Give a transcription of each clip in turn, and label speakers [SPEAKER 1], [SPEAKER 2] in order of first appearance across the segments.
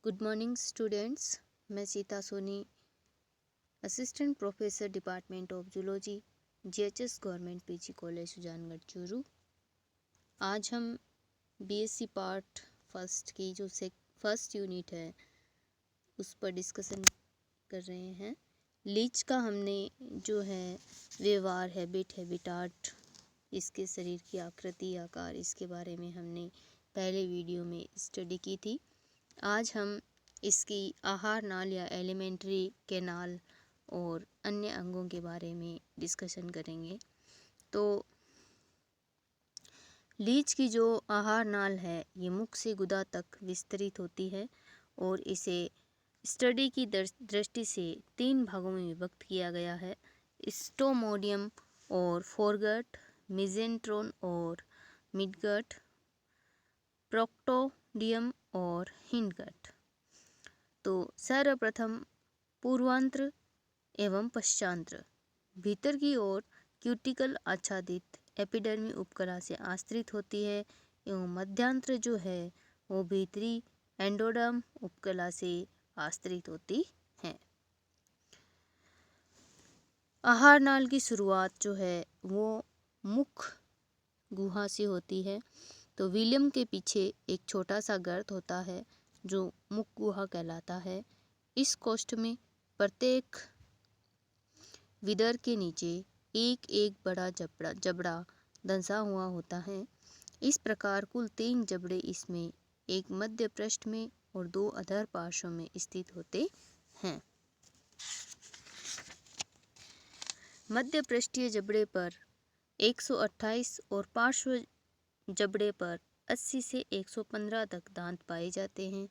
[SPEAKER 1] Good morning students. मैं Sita Soni, assistant professor department of zoology, GHS government PG college Sujangarh Churu. आज हम BSc part first की जो फर्स्ट यूनिट है उस पर डिस्कशन कर रहे हैं। लीच का हमने जो है व्यवहार, हैबिटाट, इसके शरीर की आकृति, आकार, इसके बारे में हमने पहले वीडियो में स्टडी की थी। आज हम इसकी आहार नाल या एलिमेंट्री कैनाल और अन्य अंगों के बारे में डिस्कशन करेंगे। तो लीच की जो आहार नाल है ये मुख से गुदा तक विस्तरित होती है और इसे स्टडी की दृष्टि से 3 भागों में विभक्त किया गया है: स्टोमोडियम और फोरगट, मिजेंट्रोन और मिडगट, प्रोक्टोडियम और हिंडगट। तो सर्वप्रथम पूर्वांत्र एवं पश्चांत्र। भीतर की ओर क्यूटिकल आच्छादित एपिडर्मी उपकला से आश्रित होती है एवं मध्यांत्र जो है वो भीतरी एंडोडर्म उपकला से आश्रित होती है। आहार नाल की शुरुआत जो है वो मुख गुहा से होती है। तो विलियम के पीछे एक छोटा सा गर्त होता है जो मुख गुहा कहलाता है। इस कोष्ठ में प्रत्येक विदर के नीचे एक एक बड़ा जबड़ा दंसा हुआ होता है। इस प्रकार कुल 3 जबड़े इसमें, एक मध्य पृष्ठ में और 2 अधर पार्श्व में स्थित होते हैं। मध्य पृष्ठीय जबड़े पर 128 और पार्श्व जबड़े पर 80 से 115 तक दांत पाए जाते हैं।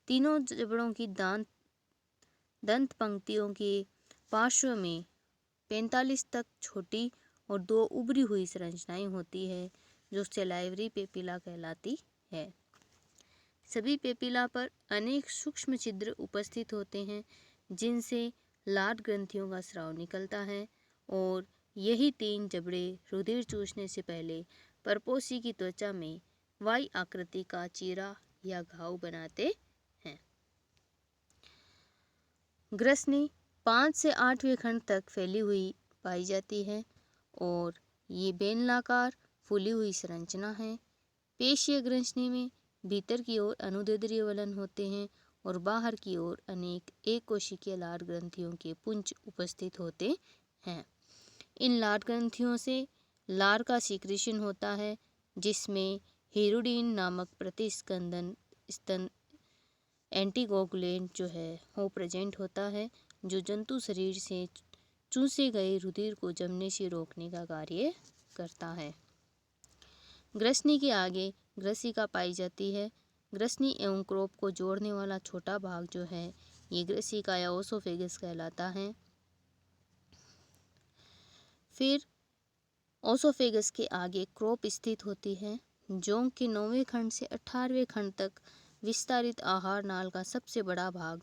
[SPEAKER 1] तीनों जबड़ों की दंत पंक्तियों के पार्श्व में 45 तक छोटी और 2 उभरी हुई संरचनाएं होती है जो सैलाइवरी पेपिला कहलाती है। सभी पेपिला पर अनेक सूक्ष्म छिद्र उपस्थित होते हैं जिनसे लार ग्रंथियों का स्राव निकलता है और यही 3 जबड़े रुधिर चूसने से पहले परपोषी की त्वचा में वाई आकृति का चीरा या घाव बनाते हैं। ग्रसनी 5 से 8वें खंड तक फैली हुई पाई जाती है और ये बेलनाकार फूली हुई संरचना है। पेशीय ग्रसनी में भीतर की ओर अनुदैर्ध्य वलन होते हैं और बाहर की ओर अनेक एक कोशिकीय लार ग्रंथियों के पुंज उपस्थित होते हैं। इन लार ग्रंथियों से लार का सीक्रेशन होता है जिसमें हीरोडिन नामक प्रतिस्कंदन स्तन एंटीकोगुलेंट जो है वो प्रेजेंट होता है जो जंतु शरीर से चूसे गए रुधिर को जमने से रोकने का कार्य करता है। ग्रसनी के आगे ग्रसिका पाई जाती है। ग्रसनी एवं क्रोप को जोड़ने वाला छोटा भाग जो है ये ग्रसिका या ओसोफेगस कहलाता है। फिर ओसोफेगस के आगे क्रोप स्थित होती है। जोंक के 9वें खंड से 18वें खंड तक विस्तारित आहार नाल का सबसे बड़ा भाग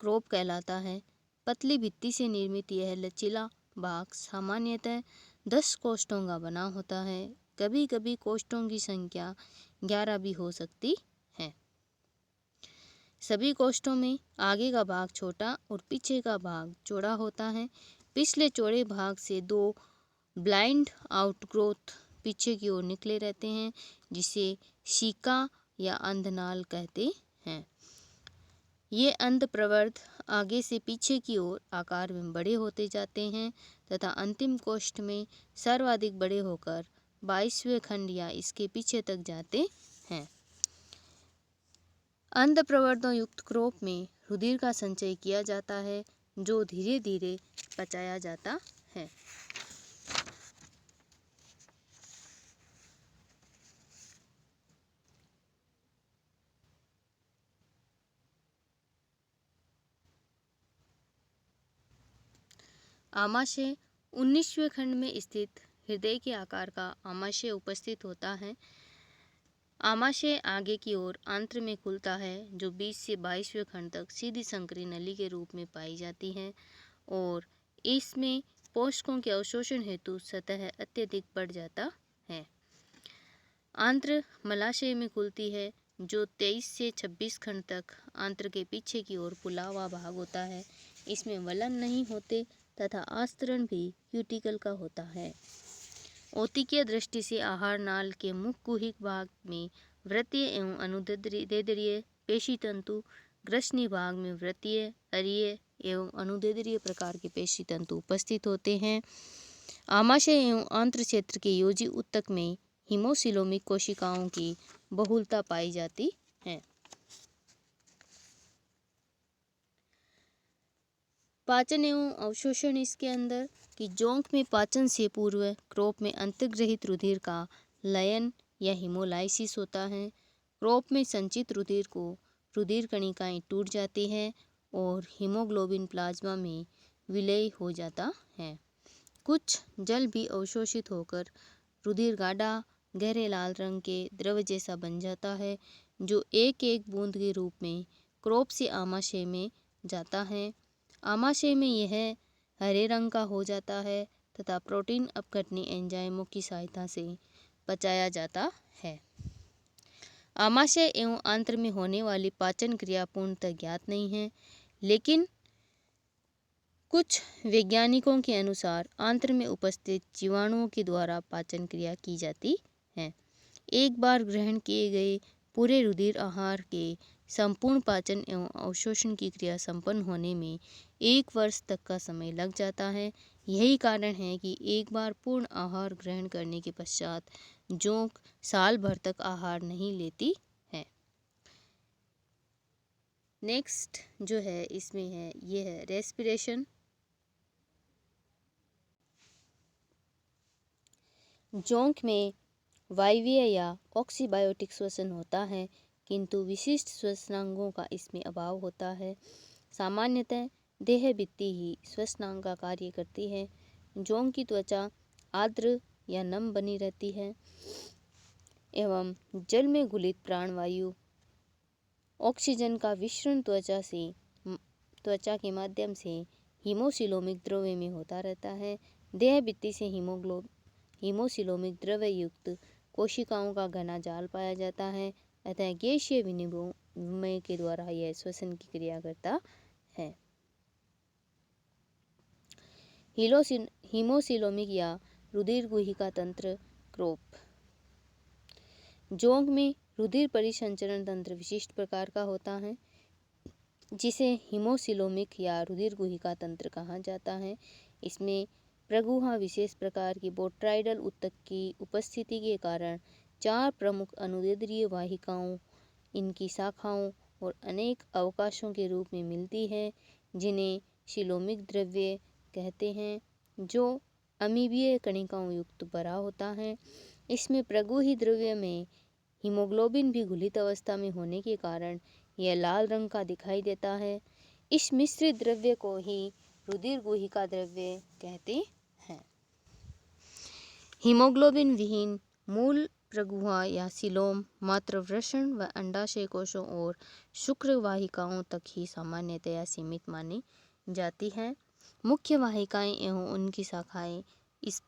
[SPEAKER 1] क्रोप कहलाता है। पतली भित्ति से निर्मित यह लचीला भाग सामान्यतः 10 कोष्ठों का बना होता है। कभी कभी कोष्ठों की संख्या 11 भी हो सकती है। सभी कोष्ठों में आगे का भाग छोटा और पीछे का भाग चौड़ा होता है। पिछले चौड़े भाग से 2 ब्लाइंड आउटग्रोथ पीछे की ओर निकले रहते हैं जिसे शिका या अंधनाल कहते हैं। ये अंध प्रवर्ध आगे से पीछे की ओर आकार में बड़े होते जाते हैं तथा अंतिम कोष्ठ में सर्वाधिक बड़े होकर 22वें खंड या इसके पीछे तक जाते हैं। अंध प्रवर्धों युक्त क्रोप में रुधिर का संचय किया जाता है जो धीरे धीरे पचाया जाता है। आमाशय 19वें खंड में स्थित हृदय के आकार का आमाशय उपस्थित होता है। आमाशय आगे की ओर आंत्र में खुलता है जो 20 से 22वें खंड तक सीधी संकरी नली के रूप में पाई जाती है और इसमें पोषकों के अवशोषण हेतु सतह अत्यधिक बढ़ जाता है। आंत्र मलाशय में खुलती है जो 23 से 26 खंड तक आंत्र के पीछे की ओर फुला हुआ भाग होता है। इसमें वलन नहीं होते तथा आस्तरण भी क्यूटिकल का होता है। औतिकीय दृष्टि से आहार नाल के मुख कुहिक भाग में वृत्तीय एवं अनुदैर्ध्य पेशी तंतु, ग्रसनी भाग में वृत्तीय, अरीय एवं अनुदैर्ध्य प्रकार के पेशी तंतु उपस्थित होते हैं। आमाशय एवं आंत्र क्षेत्र के योजी ऊतक में हीमोसिलोमिक कोशिकाओं की बहुलता पाई जाती है। पाचन एवं अवशोषण इसके अंदर कि जोंक में पाचन से पूर्व क्रोप में अंतर्ग्रहित रुधिर का लयन या हीमोलाइसिस होता है। क्रोप में संचित रुधिर को रुधिर कणिकाएं टूट जाती है और हीमोग्लोबिन प्लाज्मा में विलय हो जाता है। कुछ जल भी अवशोषित होकर रुधिर गाढ़ा गहरे लाल रंग के द्रव जैसा बन जाता है, जो एक एक बूंद के रूप में क्रोप से आमाशय में जाता है। आमाशय में यह हरे रंग का हो जाता है तथा प्रोटीन अपघटनी एंजाइमों की सहायता से पचाया जाता है। आमाशय एवं आंत्र में होने वाली पाचन क्रिया पूर्णतः ज्ञात नहीं है, लेकिन कुछ वैज्ञानिकों के अनुसार आंत्र में उपस्थित जीवाणुओं के द्वारा पाचन क्रिया की जाती है। एक बार ग्रहण किए गए पूरे रुधिर आहार के संपूर्ण पाचन एवं अवशोषण की क्रिया संपन्न होने में 1 वर्ष तक का समय लग जाता है। यही कारण है कि एक बार पूर्ण आहार ग्रहण करने के पश्चात जोंक साल भर तक आहार नहीं लेती है। नेक्स्ट जो है इसमें है ये है रेस्पिरेशन। जोंक में वायवीय या ऑक्सीबायोटिक श्वसन होता है, किंतु विशिष्ट श्वसनांगों का इसमें अभाव होता है। सामान्यतः देह भित्ति ही श्वसनांग का कार्य करती है। जोंक की त्वचा आर्द्र या नम बनी रहती है एवं जल में घुलित प्राणवायु ऑक्सीजन का विसरण त्वचा के माध्यम से हीमोसिलोमिक द्रव्य में होता रहता है। देह भित्ति से हीमोसिलोमिक द्रव्य युक्त कोशिकाओं का घना जाल पाया जाता है, अतः गैसीय विनिमय के द्वारा यह श्वसन की क्रिया करता है। हीमोसिलोमिक या रुधिर गुहिका तंत्र क्रोप। जोंक में रुधिर परिसंचरण तंत्र विशिष्ट प्रकार का होता है, जिसे हीमोसिलोमिक या रुधिर गुहिका तंत्र कहा जाता है। इसमें प्रगुहा विशेष प्रकार की बोट्राइडल ऊतक की उपस्थिति के कारण 4 प्रमुख अनुदैर्ध्य वाहिकाओं, इनकी शाखाओं और अनेक अवकाशों के रूप में मिलती है, जिन्हें शिलोमिक द्रव्य कहते हैं, जो अमीबीय कणिकाओं युक्त भरा होता है। इसमें प्रगुही द्रव्य में हीमोग्लोबिन भी घुलित अवस्था में होने के कारण यह लाल रंग का दिखाई देता है। इस मिश्रित द्रव्य को ही रुधिर गुहिका द्रव्य कहते हैं। हीमोग्लोबिन विहीन मूल प्रगुहा या सीलोम मात्र वृषण व अंडाशय कोशों और शुक्र वाहिकाओं तक ही सामान्यतया सीमित मानी जाती है। मुख्य वाहिकाएं एवं उनकी शाखाएं इस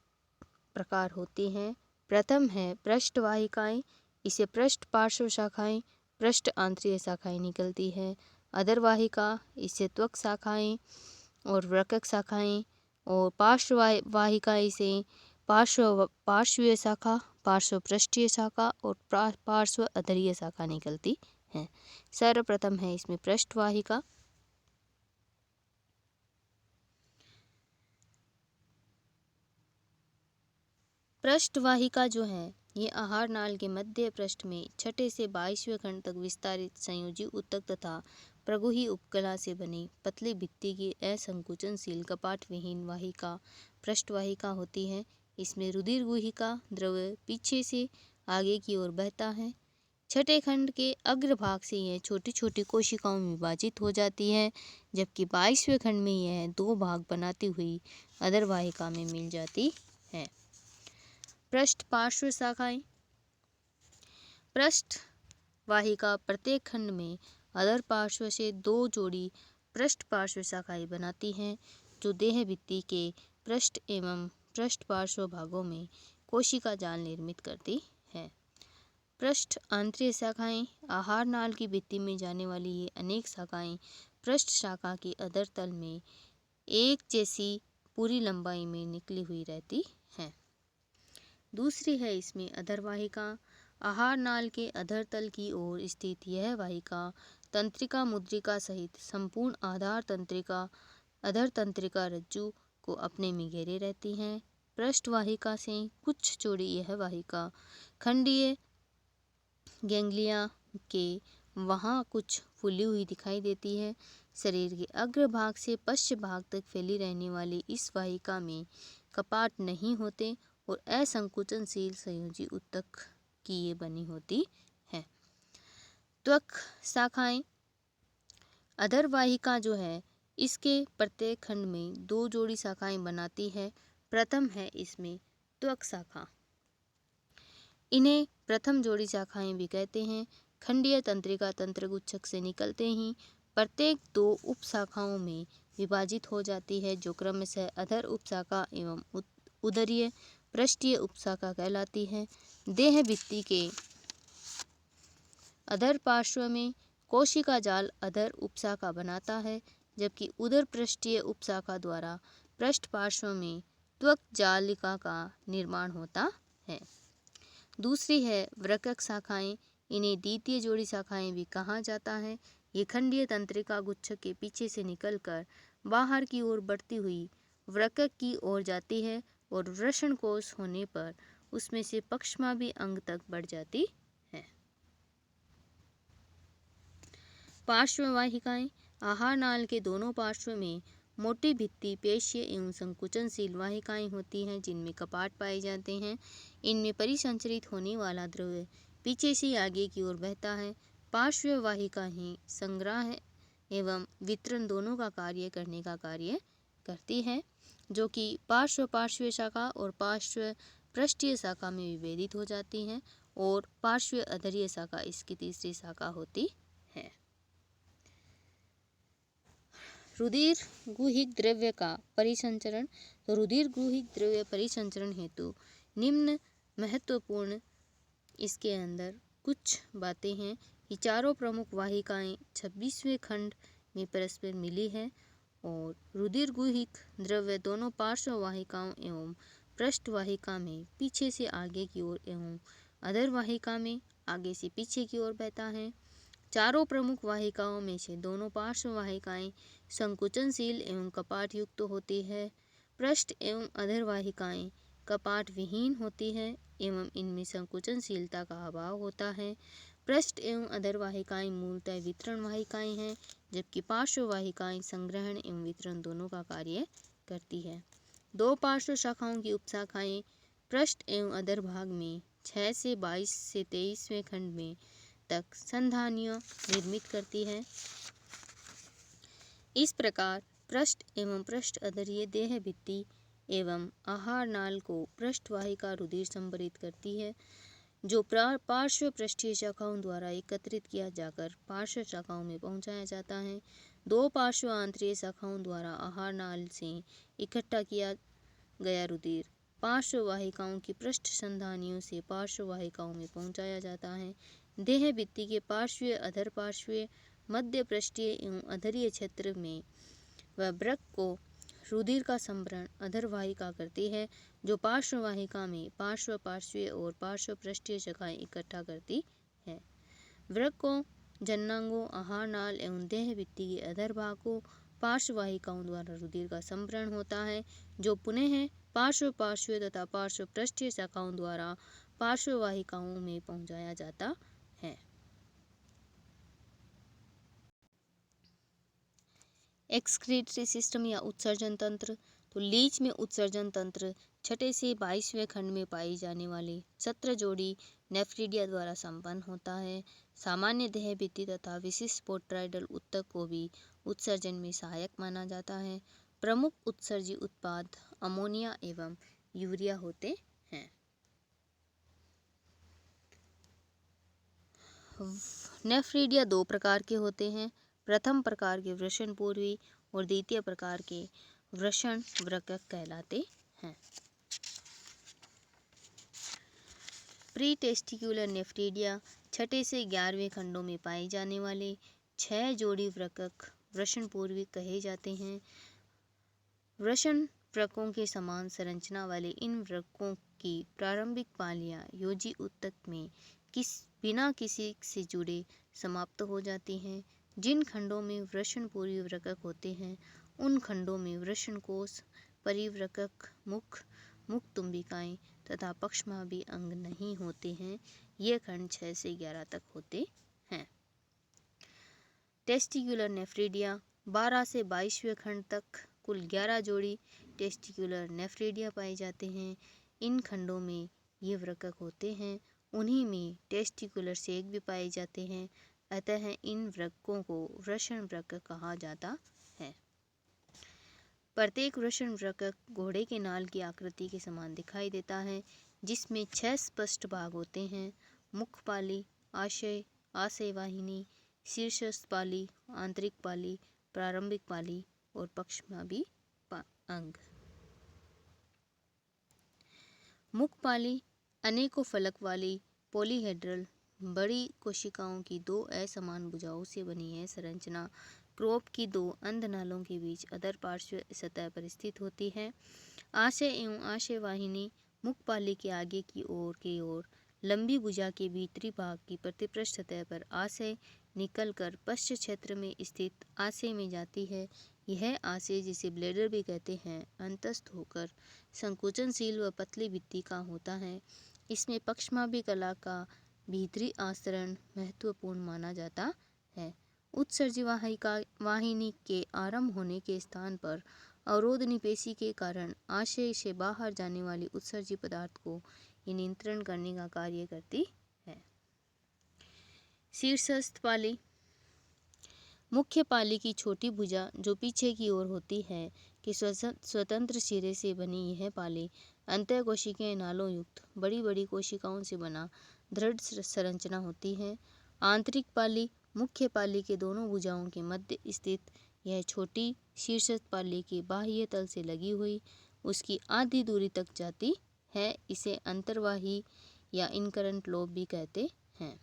[SPEAKER 1] प्रकार होती हैं। प्रथम है पृष्ठ वाहिकाएं। इसे पृष्ठ पार्श्व शाखाएं, पृष्ठ आंतरीय शाखाएं निकलती है। अधर वाहिका, इससे त्वक शाखाएं और वृक्क शाखाएं, और पार्श्व वाहिकाएं से पार्श्वीय शाखा, पार्श्व पृष्ठीय शाखा और पार्श्व अधरीय शाखा निकलती है। सर्वप्रथम है इसमें पृष्ठ वाहिका। पृष्ठ वाहिका जो है ये आहार नाल के मध्य पृष्ठ में 6 से 22वें खंड तक विस्तारित संयोजी ऊतक तथा प्रगुही उपकला से बनी पतली भित्ति की असंकुचनशील कपाट विहीन वाहिका पृष्ठ वाहिका होती है। इसमें रुधिर गुहिका द्रव्य पीछे से आगे की ओर बहता है। 6ठे खंड के अग्रभाग से यह छोटी छोटी कोशिकाओं में विभाजित हो जाती है, जबकि 22वें खंड में यह 2 भाग बनाती हुई अधर वाहिका में मिल जाती है। पृष्ठ पार्श्व शाखाएं। पृष्ठ वाहिका प्रत्येक खंड में अधर पार्श्व से 2 जोड़ी पृष्ठ पार्श्व शाखाएं बनाती हैं, जो देह भित्ति के पृष्ठ एवं पृष्ठ पार्श्व भागों में कोशिका जाल निर्मित करती है। पृष्ठ आंतरिक शाखाएं। आहार नाल की भित्ति में जाने वाली ये अनेक शाखाएं पृष्ठ शाखा के अधर तल में एक जैसी पूरी लंबाई में निकली हुई रहती हैं। दूसरी है इसमें अधर वाहिका। आहार नाल के अधर तल की ओर स्थित यह वाहिका तंत्रिका मुद्रिका सहित संपूर्ण अधर तंत्रिका रज्जु को अपने में घेरे रहती हैं। पृष्ठ वाहिका से कुछ चौड़ी यह वाहिका खंडीय गैंग्लिया के वहाँ कुछ फूली हुई दिखाई देती है। शरीर के अग्र भाग से पश्च भाग तक फैली रहने वाली इस वाहिका में कपाट नहीं होते और असंकुचनशील संयोजी ऊतक की ये बनी होती है। त्वक शाखाएं। अधर वाहिका जो है इसके प्रत्येक खंड में दो जोड़ी शाखाएं बनाती है। प्रथम है इसमें त्वक शाखा। इन्हें प्रथम जोड़ी शाखाएं भी कहते हैं। खंडीय तंत्रिका तंत्रगुच्छक से निकलते ही प्रत्येक दो उप शाखाओं में विभाजित हो जाती है, जो क्रमशः अधर उपशाखा एवं उदरीय पृष्ठीय उपशाखा कहलाती है। देह भित्ति के अधर पार्श्व में कोशिका जाल अधर उपशाखा बनाता है, जबकि उदर पृष्ठीय उपशाखा द्वारा पृष्ठ पार्श्व में त्वक जालिका का निर्माण होता है। दूसरी है वृक्क शाखाएं। इन्हें द्वितीय जोड़ी शाखाएं भी कहा जाता है। ये खंडीय तंत्रिका गुच्छक के पीछे से निकलकर बाहर की ओर बढ़ती हुई वृक्क की ओर जाती है और वृषण कोश होने पर उसमें से पक्षमावी अंग तक बढ़ जाती है। पार्श्व वाहिकाएं। आहार नाल के दोनों पार्श्व में मोटी भित्ति पेशीय एवं संकुचनशील वाहिकाएं होती हैं, जिनमें कपाट पाए जाते हैं। इनमें परिसंचरित होने वाला द्रव्य पीछे से आगे की ओर बहता है। पार्श्व वाहिकाएं संग्रह एवं वितरण दोनों का कार्य करने का कार्य करती है, जो कि पार्श्व शाखा और पार्श्व पृष्ठीय शाखा में विभेदित हो जाती हैं और पार्श्व अधरीय शाखा इसकी तीसरी शाखा होती है। रुधिर गुहिक द्रव्य का परिसंचरण। तो रुधिर गुहिक द्रव्य परिसंचरण हेतु निम्न महत्वपूर्ण इसके अंदर कुछ बातें हैं कि चारों प्रमुख वाहिकाएं 26वें खंड में परस्पर मिली है और रुधिर गुहिक द्रव्य दोनों पार्श्व वाहिकाओं एवं पृष्ठ वाहिका में पीछे से आगे की ओर एवं अधर वाहिका में आगे से पीछे की ओर बहता है। चारों प्रमुख वाहिकाओं में से दोनों पार्श्व वाहिकाएं संकुचनशील एवं कपाट युक्त होती है। पृष्ठ एवं अधर वाहिकाएं कपाट विहीन होती है एवं इनमें संकुचनशीलता का अभाव होता है। पृष्ठ एवं अधर वाहिकाएं मूलतः वितरण वाहिकाएं हैं, जबकि पार्श्व वाहिकाएं संग्रहण एवं वितरण दोनों का कार्य करती है। दो पार्श्व शाखाओं की उपशाखाएं पृष्ठ एवं अधर भाग में 6 से 22 से 23वें खंड में तक संधानियां निर्मित करती है। इस प्रकार पृष्ठ एवं पृष्ठ अधरीय देह भित्ति एवं आहार नाल को पृष्ठ वाहिका रुधिर संभरित करती है, जो पार्श्व पृष्ठीय शाखाओं द्वारा एकत्रित किया जाकर पार्श्व शाखाओं में पहुंचाया जाता है। दो पार्श्व आंतरिक शाखाओं द्वारा आहार नाल से इकट्ठा किया गया रुधिर पार्श्व वाहिकाओं की पृष्ठ संधानियों से पार्श्व वाहिकाओं में पहुंचाया जाता है। देह भित्ति के पार्श्वीय अधर पार्श्वीय मध्य पृष्ठीय एवं अधरीय क्षेत्र में व वृक्क को रुधिर का संभरण अधर वाहिका करती है, जो पार्श्व वाहिका में पार्श्व पार्श्वीय और पार्श्व पृष्ठीय शाखाएं इकट्ठा करती है। वृक्क को जननांगों आहार नाल एवं देह भित्ति के अधर भाग को पार्श्व वाहिकाओं द्वारा रुधिर का संभरण होता है, जो पुनः पार्श्व पार्श्वीय तथा पार्श्व पृष्ठीय शाखाओं द्वारा पार्श्व वाहिकाओं में पहुंचाया जाता है। एक्सक्रीटरी सिस्टम या उत्सर्जन तंत्र। तो लीच में उत्सर्जन तंत्र 6 से 22वें खंड में पाई जाने वाली 17 जोड़ी नेफ्रिडिया द्वारा संपन्न होता है। सामान्य देह भित्ति तथा विशिष्ट पोर्ट्राइडल ऊतक को भी उत्सर्जन में सहायक माना जाता है। प्रमुख उत्सर्जी उत्पाद अमोनिया एवं यूरिया होते हैं। नेफ्रिडिया दो प्रकार के होते हैं। प्रथम प्रकार के वृषण पूर्वी और द्वितीय प्रकार के वृषण वृक्क कहलाते हैं। प्री टेस्टिकुलर नेफ्रिडिया छठे से 11वें खंडों में पाए जाने वाले 6 जोड़ी वृक्क वृषणपूर्वी कहे जाते हैं। वृषणवृक्कों के समान संरचना वाले इन वृक्कों की प्रारंभिक पालियां योजी ऊतक में बिना किसी से जुड़े समाप्त हो जाती हैं। जिन खंडों में वृषणपूर्वी वृक्क होते हैं उन खंडों में वृषणकोश, परिवृक्क, मुख तुम्बिकाएं तथा पक्षमाभी अंग नहीं होते हैं। ये खंड 6 से 11 तक होते हैं। टेस्टिकुलर नेफ्रिडिया 12 से 22वें खंड तक कुल 11 जोड़ी टेस्टिकुलर नेफ्रिडिया पाए जाते हैं। इन खंडों में ये वृक्क होते हैं। उन्हीं में टेस्टिकुलर सेक भी पाए जाते हैं। अतः इन वृक्कों को वृषण वृक्क कहा जाता है। प्रत्येक वृषण वृक्क घोड़े के नाल की आकृति के समान दिखाई देता है, जिसमें 6 स्पष्ट भाग होते हैं। मुखपाली, आशय, आशय वाहिनी, शीर्षस्थ पाली, आंतरिक पाली, प्रारंभिक पाली और पक्षमाभी अंग। मुखपाली अनेकों फलक वाली पॉलीहेड्रल बड़ी कोशिकाओं की 2 असमान भुजाओं से बनी है संरचना क्रोप की 2 अंधनालों के बीच अधर पार्श्व सतह पर स्थित होती है। आशय एवं आशय वाहिनी मुखपाली के आगे की ओर लंबी भुजा के भीतरी भाग की प्रतिपृष्ठ सतह पर आशय निकलकर पश्च क्षेत्र में स्थित आशय में जाती है। यह आशय, जिसे ब्लैडर भी कहते हैं, अंतस्थ होकर संकुचनशील व पतली भित्ति का होता है। इसमें पक्षमाभी कला का भीतरी आस्तरण महत्वपूर्ण माना जाता है। उत्सर्जी वाहिनी के आरंभ होने के स्थान पर अवरोधनी पेशी के कारण आशय से बाहर जाने वाली उत्सर्जी पदार्थ को ये नियंत्रण करने का कार्य करती है। शीर्षस्थ पाली मुख्य पाली की छोटी भुजा जो पीछे की ओर होती है कि स्वतंत्र सिरे से बनी यह पाली अंतःकोशिकीय नालों युक्त बड़ी बड़ी कोशिकाओं से बना दृढ़ संरचना होती है। आंतरिक पाली मुख्य पाली के दोनों भुजाओं के मध्य स्थित यह छोटी शीर्षस्थ पाली के बाह्य तल से लगी हुई उसकी आधी दूरी तक जाती है। इसे अंतर्वाही या इनकरेंट लोब भी कहते हैं।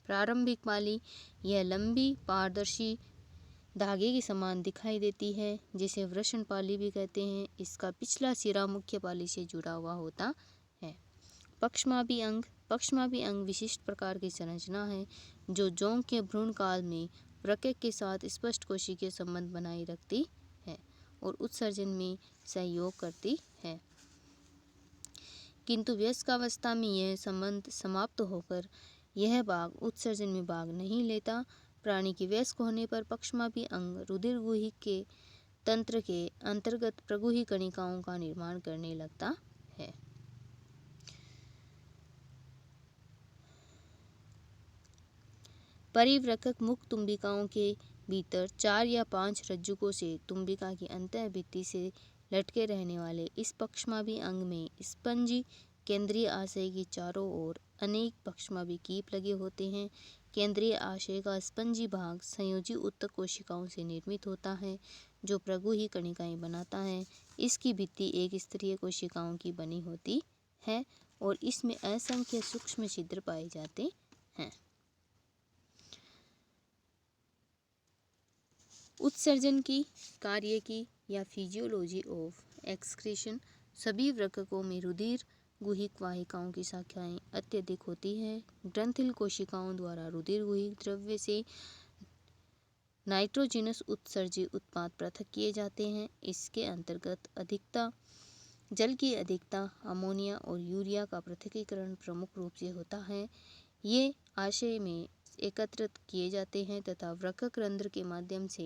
[SPEAKER 1] प्रारंभिक पाली यह लंबी पारदर्शी धागे के समान दिखाई देती है, जिसे वृषण पाली भी कहते हैं। इसका पिछला सिरा मुख्य पाली से जुड़ा हुआ होता है। पक्षमाभी अंग विशिष्ट प्रकार की संरचना है जो जोंक के भ्रूण काल में वृक्क के साथ स्पष्ट कोशिकीय संबंध बनाए रखती है और उत्सर्जन में सहयोग करती है। किंतु वयस्कावस्था में यह संबंध समाप्त होकर यह भाग उत्सर्जन में भाग नहीं लेता। प्राणी के वयस्क होने पर पक्षमाभी अंग रुधिरगुही के तंत्र के अंतर्गत प्रगुही कणिकाओं का निर्माण करने लगता है। परिवृक्क मुख तुम्बिकाओं के भीतर 4 या 5 रज्जुकों से तुम्बिका की अंतः भित्ति से लटके रहने वाले इस पक्षमाभी अंग में स्पंजी केंद्रीय आशय के चारों ओर अनेक पक्षमाभी कीप लगे होते हैं। केंद्रीय आशय का स्पंजी भाग संयोजी ऊतक कोशिकाओं से निर्मित होता है जो प्रगुही कणिकाएं बनाता है। इसकी भित्ति एक स्तरीय कोशिकाओं की बनी होती है और इसमें असंख्य सूक्ष्म छिद्र पाए जाते हैं। उत्सर्जन की कार्य की या फिजियोलॉजी ऑफ एक्सक्रीशन सभी वृक्कों में रुधिर गुहिक वाहिकाओं की शाखाएं अत्यधिक होती हैं। ग्रंथिल कोशिकाओं द्वारा रुधिर गुहिक द्रव्य से नाइट्रोजिनस उत्सर्जी उत्पाद पृथक किए जाते हैं। इसके अंतर्गत अधिकता जल की अधिकता अमोनिया और यूरिया का पृथक्कीकरण प्रमुख रूप से होता है। ये आशय में एकत्रित किए जाते हैं तथा वृक्क रंध्र के माध्यम से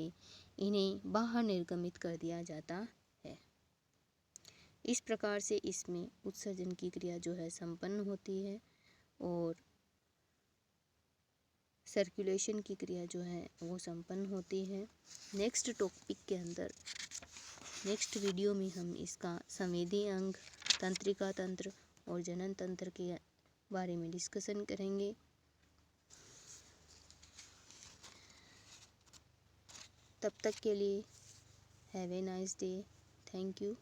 [SPEAKER 1] इन्हें बाहर निर्गमित कर दिया जाता है। इस प्रकार से इसमें उत्सर्जन की क्रिया जो है संपन्न होती है और सर्कुलेशन की क्रिया जो है वो संपन्न होती है। नेक्स्ट टॉपिक के अंदर नेक्स्ट वीडियो में हम इसका संवेदी अंग, तंत्रिका तंत्र और जनन तंत्र के बारे में डिस्कशन करेंगे। तब तक के लिए have a nice day. Thank you.